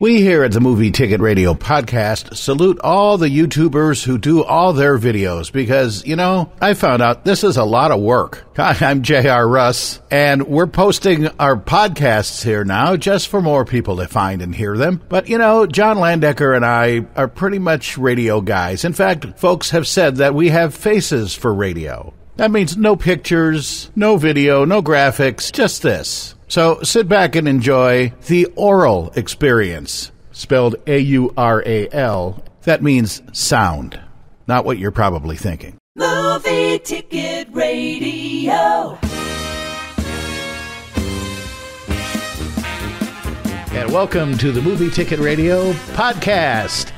We here at the Movie Ticket Radio podcast salute all the YouTubers who do all their videos because, I found out this is a lot of work. Hi, I'm J.R. Russ, and we're posting our podcasts here now just for more people to find and hear them. But, John Landecker and I are pretty much radio guys. In fact, folks have said that we have faces for radio. That means no pictures, no video, no graphics, just this. So sit back and enjoy the oral experience, spelled A-U-R-A-L. That means sound, not what you're probably thinking. Movie Ticket Radio. And welcome to the Movie Ticket Radio podcast.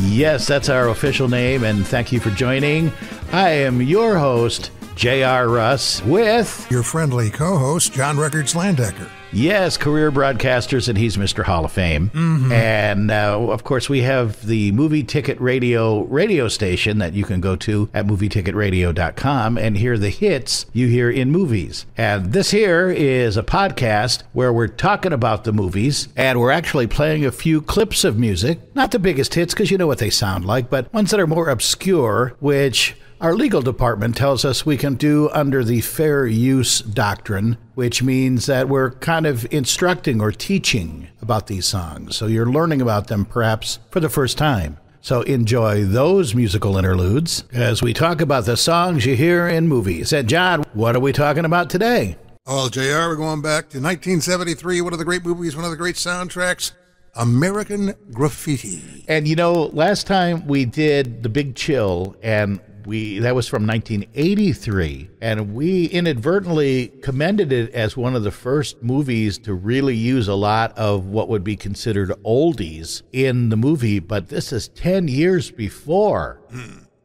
Yes, that's our official name, and thank you for joining. I am your host, J.R. Russ, with your friendly co-host, John Records Landecker. Yes, career broadcasters, and he's Mr. Hall of Fame. Mm-hmm. And, of course, we have the Movie Ticket radio station that you can go to at movieticket.radio.com and hear the hits you hear in movies. And this here is a podcast where we're talking about the movies, and we're actually playing a few clips of music. Not the biggest hits, because you know what they sound like, but ones that are more obscure, which our legal department tells us we can do under the fair use doctrine, which means that we're kind of instructing or teaching about these songs. So you're learning about them perhaps for the first time. So enjoy those musical interludes as we talk about the songs you hear in movies. And John, what are we talking about today? Oh, JR, we're going back to 1973, one of the great movies, one of the great soundtracks, American Graffiti. And last time we did The Big Chill, and that was from 1983, and we inadvertently commended it as one of the first movies to really use a lot of what would be considered oldies in the movie, but this is 10 years before.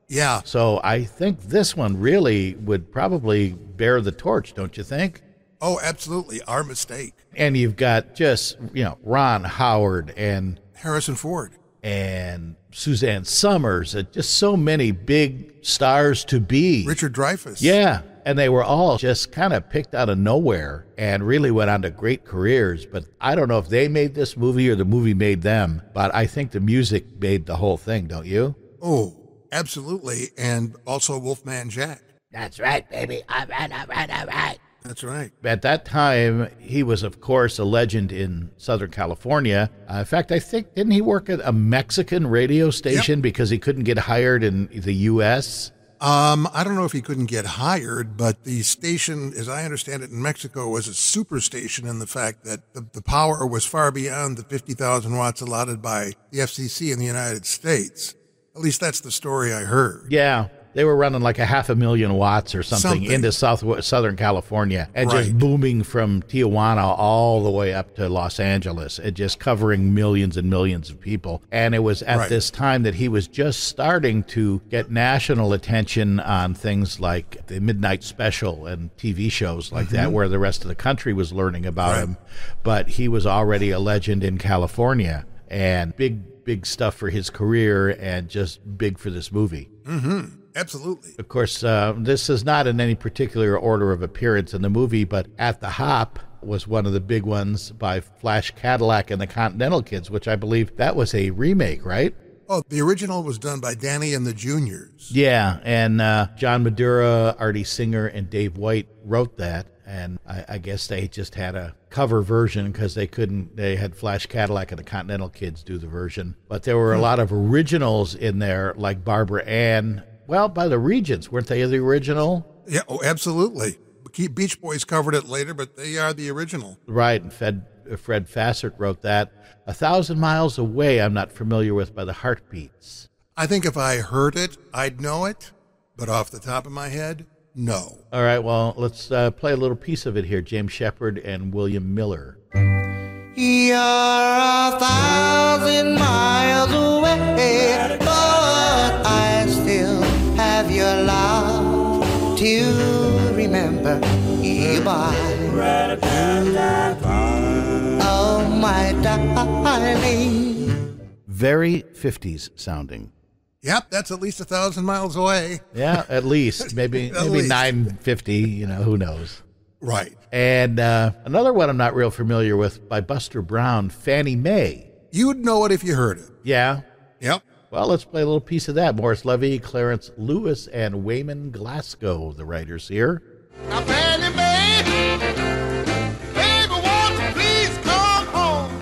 Yeah. So I think this one really would probably bear the torch, don't you think? Oh, absolutely. Our mistake. And you've got just, Ron Howard and Harrison Ford and Suzanne Summers, and just so many big stars to be. Richard Dreyfuss. Yeah, and they were all just kind of picked out of nowhere and really went on to great careers. But I don't know if they made this movie or the movie made them, but I think the music made the whole thing, don't you? Oh, absolutely. And also Wolfman Jack. That's right, baby. All right. That's right. At that time, he was, of course, a legend in Southern California. In fact, I think, didn't he work at a Mexican radio station because he couldn't get hired in the U.S.? I don't know if he couldn't get hired, but the station, as I understand it, in Mexico was a super station in the fact that the power was far beyond the 50,000 watts allotted by the FCC in the United States. At least that's the story I heard. Yeah. They were running like 500,000 watts or something into Southern California and just booming from Tijuana all the way up to Los Angeles and just covering millions and millions of people. And it was at this time that he was just starting to get national attention on things like the Midnight Special and TV shows like that, where the rest of the country was learning about him. But he was already a legend in California, and big stuff for his career and just big for this movie. Mm-hmm. Absolutely. Of course, this is not in any particular order of appearance in the movie, but At the Hop was one of the big ones by Flash Cadillac and the Continental Kids, which I believe that was a remake, right? Oh, the original was done by Danny and the Juniors. Yeah, and John Madura, Artie Singer, and Dave White wrote that. And I guess they just had a cover version because they had Flash Cadillac and the Continental Kids do the version. But there were a lot of originals in there, like Barbara Ann. Well, by the Regents, weren't they the original? Yeah, oh, absolutely. Beach Boys covered it later, but they are the original. Right, and Fred Fassert wrote that. 1,000 Miles Away, I'm not familiar with by the Heartbeats. I think if I heard it, I'd know it, but off the top of my head, no. All right, well, let's play a little piece of it here. James Shepard and William Miller. You're 1,000 miles away, but I still have your love to remember you by. Oh, my darling. Very 50s sounding. Yep, that's at least 1,000 miles away. Yeah, at least. Maybe 950, who knows. Right. And another one I'm not real familiar with by Buster Brown, Fannie Mae. You'd know it if you heard it. Yeah. Yep. Well, let's play a little piece of that. Morris Levy, Clarence Lewis, and Wayman Glasgow, the writers here. Now, Fannie Mae, baby, won't you please come home?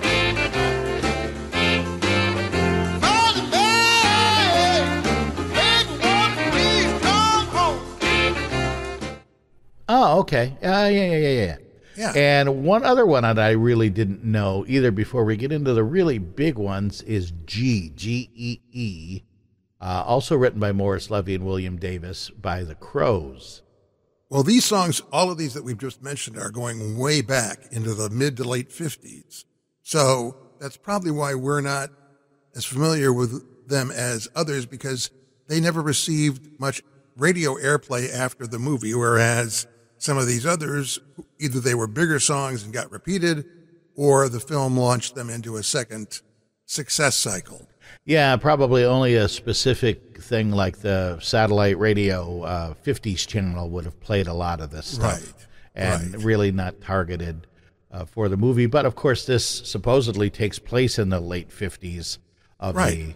Fannie Mae, baby, won't you please come home? Oh, okay. Yeah. And one other one that I really didn't know either before we get into the really big ones is G-E-E, also written by Morris Levy and William Davis by the Crows. Well, these songs, all of these that we've just mentioned, are going way back into the mid to late 50s. So that's probably why we're not as familiar with them as others, because they never received much radio airplay after the movie, whereas some of these others, either they were bigger songs and got repeated, or the film launched them into a second success cycle. Yeah, probably only a specific thing like the satellite radio 50s channel would have played a lot of this stuff. Right. And really not targeted for the movie. But, of course, this supposedly takes place in the late 50s of the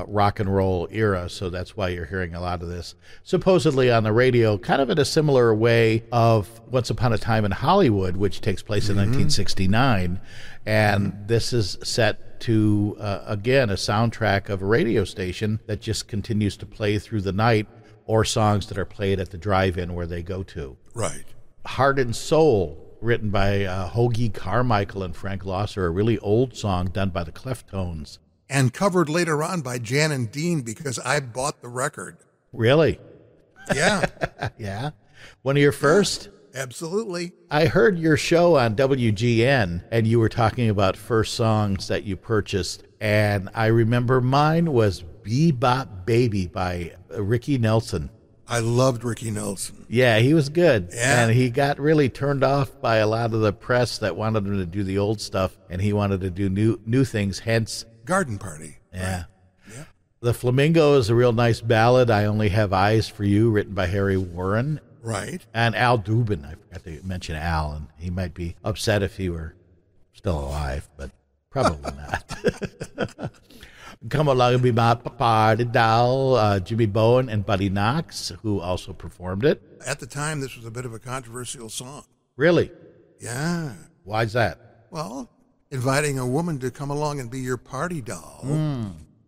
rock and roll era, so that's why you're hearing a lot of this supposedly on the radio, kind of in a similar way of Once Upon a Time in Hollywood, which takes place in 1969. And this is set to, again, a soundtrack of a radio station that just continues to play through the night, or songs that are played at the drive-in where they go to. Right. Heart and Soul, written by Hoagie Carmichael and Frank Losser, a really old song done by the Cleftones. And covered later on by Jan and Dean, because I bought the record. Really? Yeah. Yeah. One of your first? Absolutely. I heard your show on WGN, and you were talking about first songs that you purchased, and I remember mine was Bebop Baby by Ricky Nelson. I loved Ricky Nelson. Yeah, he was good. Yeah. And he got really turned off by a lot of the press that wanted him to do the old stuff, and he wanted to do new things, hence Garden Party. Yeah. Right. Yeah. The Flamingo is a real nice ballad, I Only Have Eyes for You, written by Harry Warren. Right. And Al Dubin. I forgot to mention Al, and he might be upset if he were still alive, but probably not. Come Along and Be My Party Doll, Jimmy Bowen and Buddy Knox, who also performed it. At the time, this was a bit of a controversial song. Really? Yeah. Why's that? Well, inviting a woman to come along and be your party doll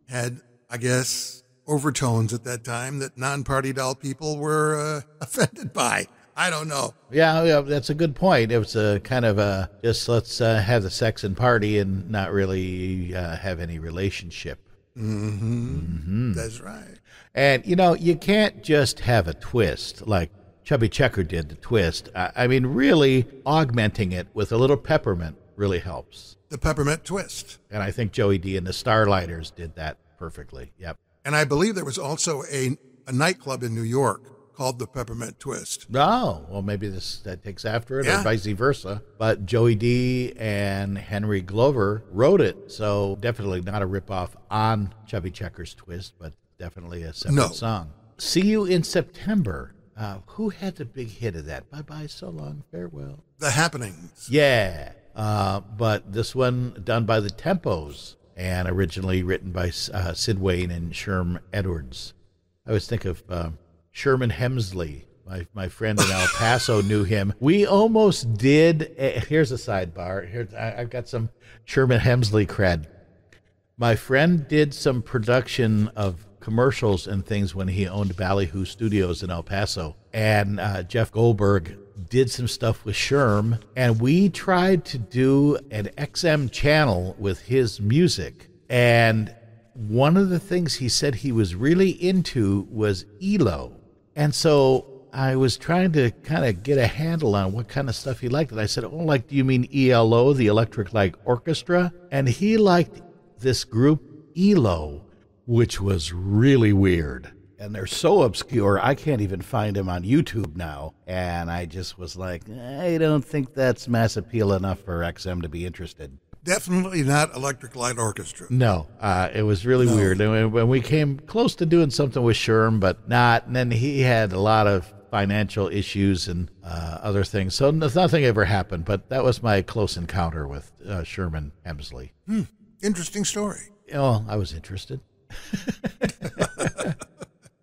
had, I guess, overtones at that time that non-party doll people were offended by. I don't know. Yeah, that's a good point. It was a kind of a just let's have the sex and party and not really have any relationship. That's right. And, you can't just have a twist like Chubby Checker did the twist. I mean, really augmenting it with a little peppermint really helps. The peppermint twist. And I think Joey D and the Starlighters did that perfectly. Yep. And I believe there was also a nightclub in New York called the Peppermint Twist. Oh, well, maybe that takes after it, Yeah. or vice versa. But Joey D and Henry Glover wrote it, so definitely not a ripoff on Chubby Checker's Twist, but definitely a separate song. See You in September. Who had the big hit of that? Bye-bye, so long, farewell. The Happenings. Yeah, but this one done by the Tempos and originally written by Sid Wayne and Sherm Edwards. I always think of Sherman Hemsley. My friend in El Paso knew him. We almost did. Here's a sidebar. Here, I've got some Sherman Hemsley cred. My friend did some production of commercials and things when he owned Ballyhoo Studios in El Paso. And Jeff Goldberg did some stuff with Sherm. And we tried to do an XM channel with his music. And one of the things he said he was really into was ELO. And so I was trying to kind of get a handle on what kind of stuff he liked. And I said, do you mean ELO, the Electric Light Orchestra? And he liked this group ELO, which was really weird. And they're so obscure, I can't even find them on YouTube now. And I just was like, I don't think that's mass appeal enough for XM to be interested. Definitely not Electric Light Orchestra. No, it was really weird. And when we came close to doing something with Sherm, but not. And then he had a lot of financial issues and other things. So nothing ever happened. But that was my close encounter with Sherman Hemsley. Interesting story. Oh, I was interested.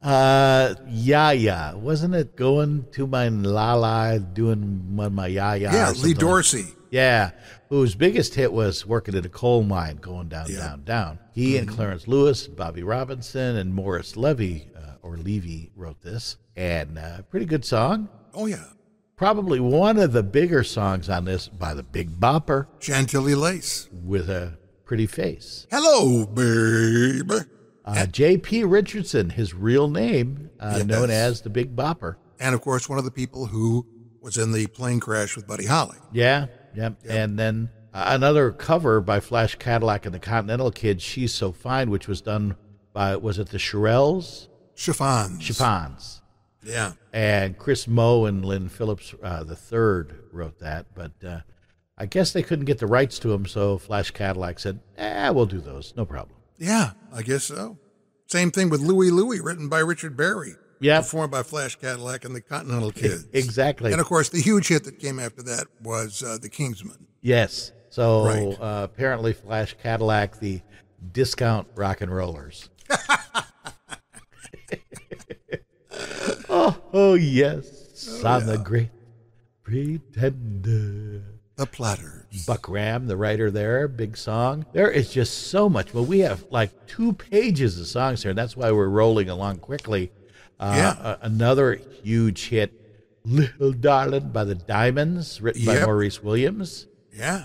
Yeah. Wasn't it going to my la-la, doing my ya-ya? Yeah, or Lee something? Dorsey. Yeah, whose biggest hit was working at a coal mine, going down, down. He and Clarence Lewis, Bobby Robinson, and Morris Levy, or Levy, wrote this. And pretty good song. Oh, yeah. Probably one of the bigger songs on this by the Big Bopper, Chantilly Lace. with a pretty face. Hello, baby. J.P. Richardson, his real name, known Yes. as the Big Bopper. And, of course, one of the people who was in the plane crash with Buddy Holly. Yeah. And then another cover by Flash Cadillac and the Continental Kids, She's So Fine, which was done by, was it the Shirelles? Chiffons. Yeah. And Chris Moe and Lynn Phillips III wrote that, but I guess they couldn't get the rights to them, so Flash Cadillac said, we'll do those, no problem. Yeah, I guess so. Same thing with Louie Louie, written by Richard Berry. Yeah. Performed by Flash Cadillac and the Continental Kids. Exactly. And, of course, the huge hit that came after that was The Kingsmen. Yes. So Right. Apparently Flash Cadillac, the discount rock and rollers. oh yes, I'm the great pretender. The Platters. Buck Ram, the writer there, big song. There is just so much. Well, we have like 2 pages of songs here, and that's why we're rolling along quickly. Another huge hit, Little Darling by the Diamonds, written by Maurice Williams. Yeah.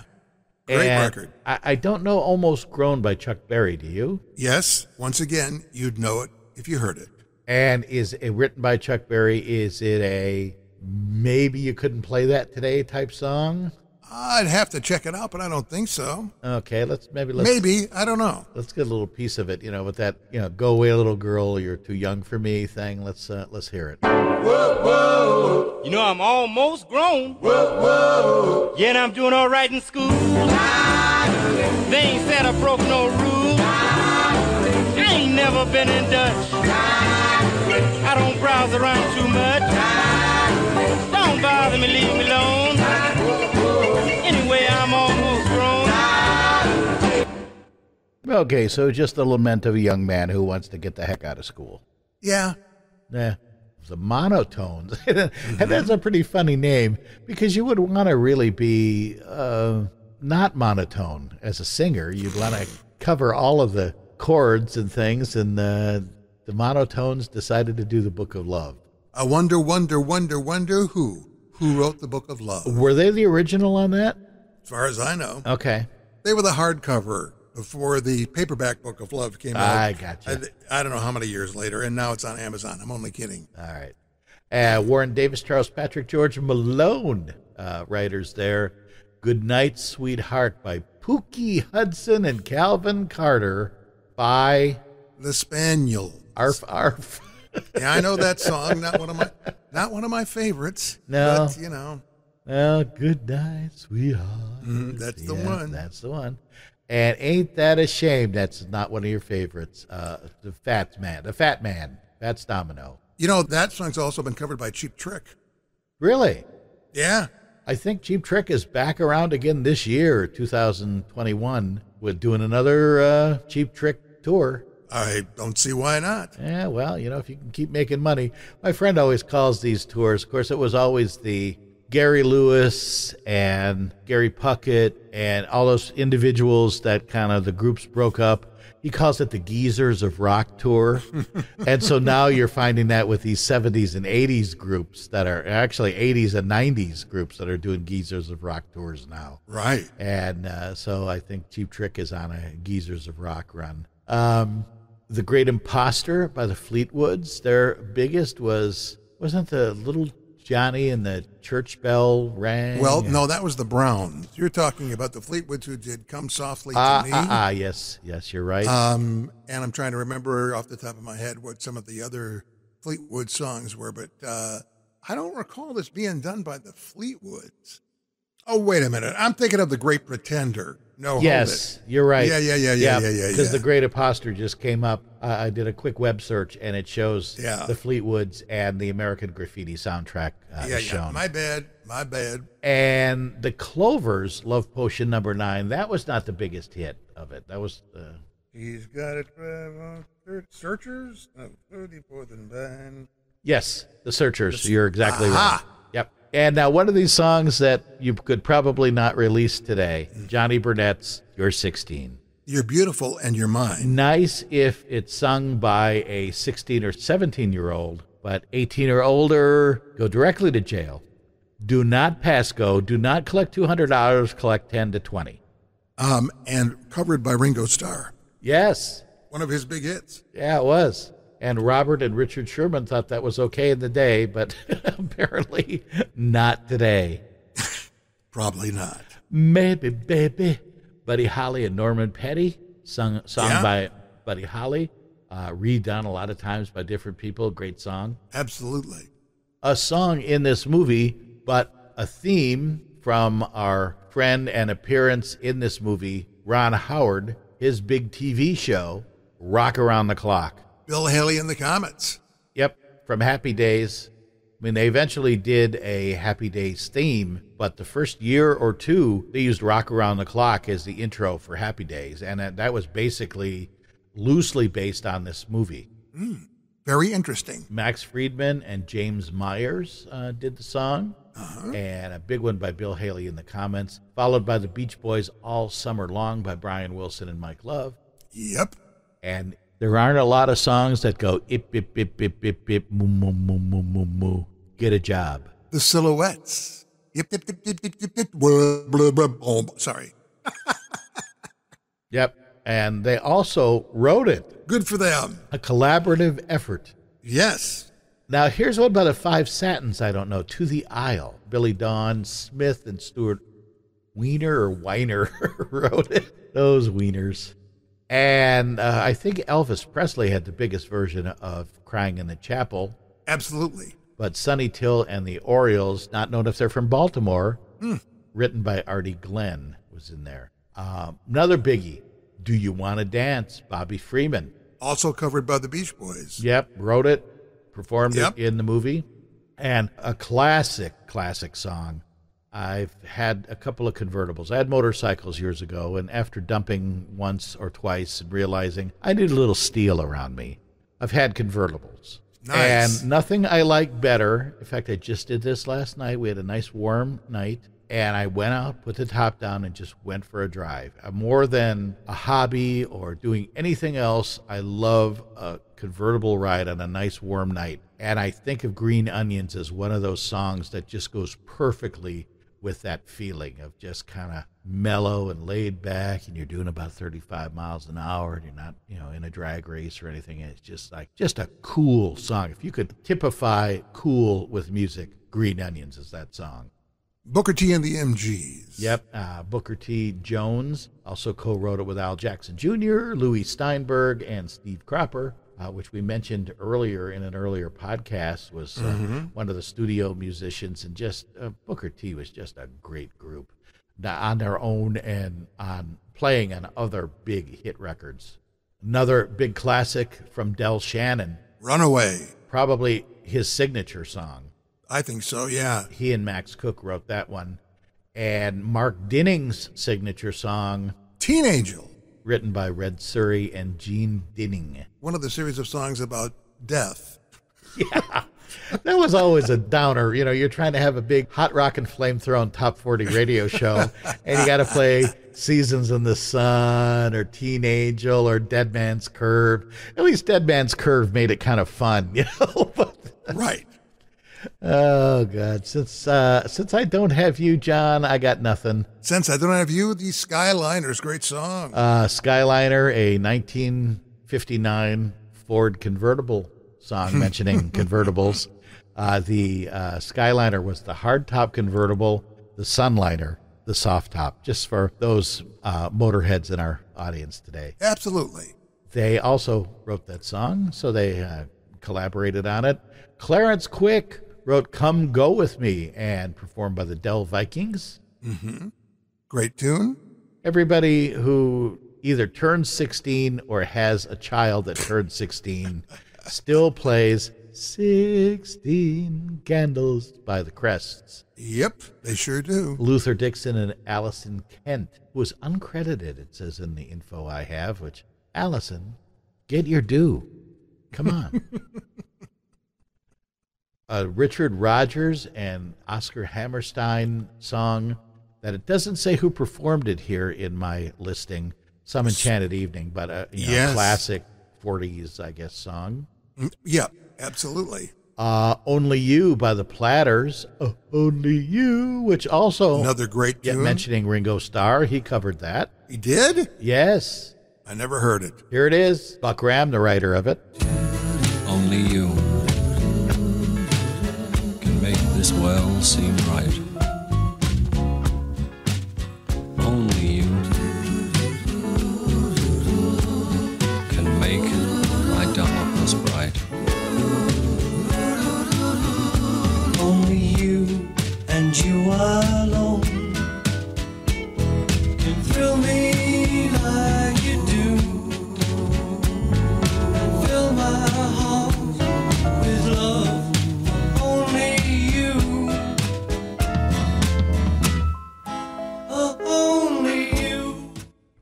Great record. I don't know Almost Grown by Chuck Berry, do you? Yes. Once again, you'd know it if you heard it. And is it written by Chuck Berry? Is it a maybe you couldn't play that today type song? I'd have to check it out, but I don't think so. Okay, let's Maybe, I don't know. Let's get a little piece of it, with that, go away little girl, you're too young for me thing. Let's hear it. Whoa, whoa. You know I'm almost grown. Whoa, whoa. Yeah, and I'm doing all right in school. They ain't said I broke no rules. I ain't never been in Dutch. I don't browse around too much. Don't bother me, leave me alone. Anyway, I'm almost grown. Okay, so just the lament of a young man who wants to get the heck out of school. Yeah. The Monotones. And that's a pretty funny name because you would want to really be not monotone as a singer. You'd want to cover all of the chords and things, and the Monotones decided to do the Book of Love. I wonder who wrote the Book of Love. Were they the original on that? As far as I know. Okay. They were the hardcover before the paperback Book of Love came out. I gotcha. I don't know how many years later, and now it's on Amazon. I'm only kidding. All right. Warren Davis, Charles Patrick, George Malone, writers there. Good Night, Sweetheart by Pookie Hudson and Calvin Carter by The Spaniels. Arf Arf. Yeah, I know that song. Not one of my favorites. No. But, Well, good night, sweetheart. That's the one. That's the one. And Ain't That a Shame? That's not one of your favorites. The Fat Man, Fats Domino. That song's also been covered by Cheap Trick. Really? Yeah. I think Cheap Trick is back around again this year, 2021, with doing another Cheap Trick tour. I don't see why not. Yeah, well, if you can keep making money. My friend always calls these tours, of course, it was always the Gary Lewis and Gary Puckett and all those individuals that kind of the groups broke up. He calls it the Geezers of Rock tour. And so now you're finding that with these 70s and 80s groups that are actually 80s and 90s groups that are doing Geezers of Rock tours now. Right. And so I think Cheap Trick is on a Geezers of Rock run. The Great Imposter by the Fleetwoods. Their biggest wasn't the Little Johnny and the Church Bell Rang? Well, no, that was the Browns. You're talking about the Fleetwoods who did Come Softly to Me. Yes, you're right. And I'm trying to remember off the top of my head what some of the other Fleetwood songs were, but I don't recall this being done by the Fleetwoods. Oh, wait a minute. I'm thinking of The Great Pretender. No, yes, you're right. Yeah. Because The Great Imposter just came up. I did a quick web search, and it shows the Fleetwoods and the American Graffiti soundtrack shown. My bad. My bad. And the Clovers, Love Potion number 9, that was not the biggest hit of it. That was He's got a drive on Searchers, 34th and Vine. Yes, the Searchers. You're exactly Aha. right. Yep. And now one of these songs that you could probably not release today, Johnny Burnett's You're 16. You're beautiful and you're mine. Nice if it's sung by a 16 or 17-year-old, but 18 or older, go directly to jail. Do not pass go. Do not collect $200. Collect 10 to 20. And covered by Ringo Starr. Yes. One of his big hits. Yeah, it was. And Robert and Richard Sherman thought that was okay in the day, but apparently not today. Probably not. Maybe, baby. Buddy Holly and Norman Petty, sung by Buddy Holly, redone a lot of times by different people. Great song. Absolutely. A song in this movie, but a theme from our friend and appearance in this movie, Ron Howard, his big TV show, Rock Around the Clock. Bill Haley and the Comets. Yep, from Happy Days. I mean, they eventually did a Happy Days theme, but the first year or two, they used Rock Around the Clock as the intro for Happy Days, and that was basically loosely based on this movie. Very interesting. Max Friedman and James Myers did the song, and a big one by Bill Haley in the comments, followed by the Beach Boys All Summer Long by Brian Wilson and Mike Love. Yep. And there aren't a lot of songs that go, ip, ip, ip, ip, ip, ip, moo, moo, moo, moo, moo, moo. Get a job. The Silhouettes. Yip, yip, yip, yip, yip, yip, yip, blah, blah, blah. Oh, sorry. Yep. And they also wrote it. Good for them. A collaborative effort. Yes. Now, here's one by the Five Satins I don't know. To the Isle. Billy Dawn Smith and Stuart Weiner or Weiner wrote it. Those Wieners. And I think Elvis Presley had the biggest version of Crying in the Chapel. Absolutely. But Sonny Till and the Orioles, not known if they're from Baltimore, written by Artie Glenn, was in there. Another biggie, Do You Want to Dance? Bobby Freeman. Also covered by the Beach Boys. Yep, wrote it, performed it in the movie. And a classic song. I've had a couple of convertibles. I had motorcycles years ago, and after dumping once or twice and realizing I need a little steel around me, I've had convertibles. Nice. And nothing I like better. In fact, I just did this last night. We had a nice warm night, and I went out, put the top down, and just went for a drive. More than a hobby or doing anything else, I love a convertible ride on a nice warm night. And I think of Green Onions as one of those songs that just goes perfectly with that feeling of just kind of mellow and laid back, and you're doing about 35 miles an hour, and you're not, in a drag race or anything. It's just a cool song. If you could typify cool with music, Green Onions is that song. Booker T and the MGs. Yep. Booker T. Jones also co-wrote it with Al Jackson Jr., Louis Steinberg, and Steve Cropper, which we mentioned earlier in an earlier podcast, was one of the studio musicians. And just Booker T was just a great group on their own and on playing on other big hit records. Another big classic from Del Shannon. Runaway. Probably his signature song. I think so, yeah. He and Max Cook wrote that one. And Mark Dinning's signature song, Teen Angel. Written by Red Surrey and Gene Dinning. One of the series of songs about death. Yeah, that was always a downer. You're trying to have a big hot rock and flame-thrown top 40 radio show, and you got to play Seasons in the Sun or Teen Angel or Dead Man's Curve. At least Dead Man's Curve made it kind of fun, Right. Oh, God. Since I don't have you, John, I got nothing. Since I don't have you, the Skyliners, great song. Skyliner, a 1959 Ford convertible song mentioning convertibles. The Skyliner was the hardtop convertible, the Sunliner, the soft top, just for those motorheads in our audience today. Absolutely. They also wrote that song, so they collaborated on it. Clarence Quick wrote Come Go With Me and performed by the Dell Vikings. Great tune. Everybody who either turns 16 or has a child that turned 16 still plays 16 Candles by the Crests. Yep, they sure do. Luther Dixon and Allison Kent, who was uncredited, it says in the info I have, which, Allison, get your due. Come on. Richard Rodgers and Oscar Hammerstein song that it doesn't say who performed it here in my listing, Some Enchanted Evening, but a classic 40s, I guess, song. Yeah, absolutely. Only You by the Platters. Only You, which also... Another great tune. Mentioning Ringo Starr, he covered that. He did? Yes. I never heard it. Here it is. Buck Graham, the writer of it. Only you can make this world seem right. Only you can make my darkness bright. Only you and you alone can thrill me like you do, and fill my heart with love. Only you, only you.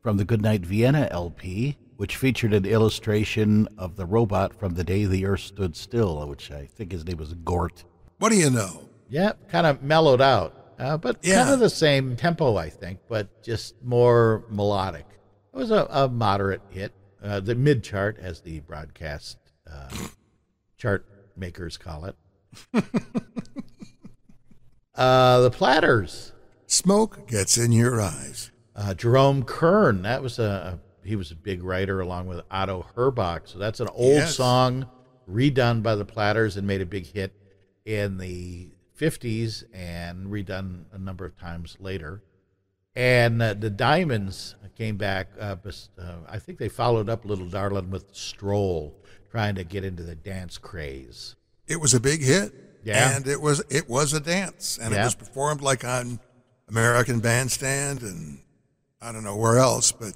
From the Goodnight Vienna LP, which featured an illustration of the robot from The Day the Earth Stood Still, which I think his name was Gort. What do you know? Yeah, kind of mellowed out, but kind of the same tempo, I think, but just more melodic. It was a moderate hit, the mid-chart, as the broadcast chart makers call it. The Platters. Smoke gets in your eyes. Jerome Kern, that was he was a big writer along with Otto Herbach, so that's an old song redone by the Platters and made a big hit in the 50s and redone a number of times later. And the Diamonds came back. I think they followed up Little Darlin' with Stroll, trying to get into the dance craze. It was a big hit. Yeah. And it was a dance. And it was performed like on American Bandstand and I don't know where else, but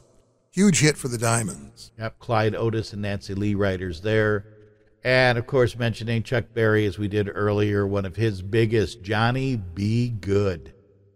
huge hit for the Diamonds. Yep, Clyde Otis and Nancy Lee writers there. And, of course, mentioning Chuck Berry, as we did earlier, one of his biggest, Johnny Be Good.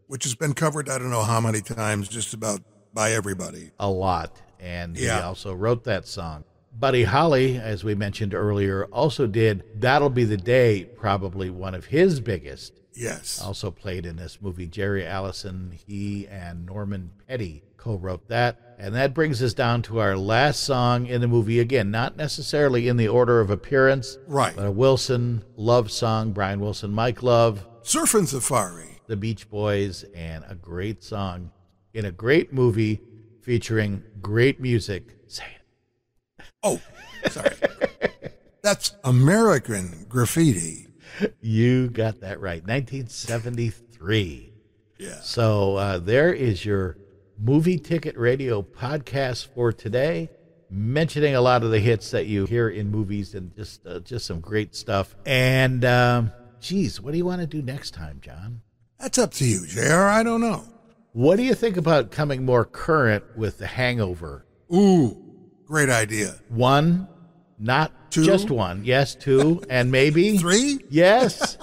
Which has been covered, I don't know how many times, just about by everybody. A lot. And he also wrote that song. Buddy Holly, as we mentioned earlier, also did That'll Be the Day, probably one of his biggest. Yes. Also played in this movie. Jerry Allison, he and Norman Petty co-wrote that. And that brings us down to our last song in the movie. Again, not necessarily in the order of appearance. Right. But a Wilson love song, Brian Wilson, Mike Love. Surfin' Safari. The Beach Boys, and a great song in a great movie featuring great music. Say it. Oh, sorry. That's American Graffiti. You got that right. 1973. Yeah. So there is your Movie Ticket Radio podcast for today, mentioning a lot of the hits that you hear in movies and just some great stuff. And, what do you want to do next time, John? That's up to you, JR. I don't know. What do you think about coming more current with The Hangover? Ooh, great idea. One, not two? Just one. Yes, two, and maybe 3? Yes.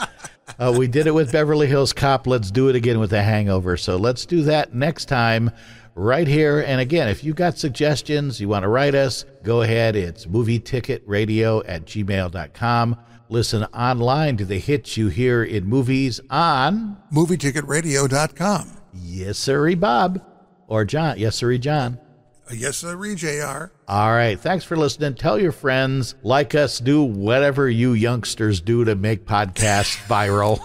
We did it with Beverly Hills Cop. Let's do it again with The Hangover. So let's do that next time right here. And again, if you got suggestions, you want to write us, go ahead. It's movieticketradio@gmail.com. Listen online to the hits you hear in movies on movieticketradio.com. Yes, sirree, Bob. Or John. Yes, sirree, John. Yes, sirree, JR. All right. Thanks for listening. Tell your friends, like us, do whatever you youngsters do to make podcasts viral.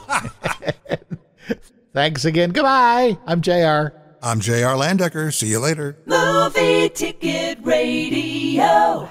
Thanks again. Goodbye. I'm JR. I'm JR Landecker. See you later. Movie Ticket Radio.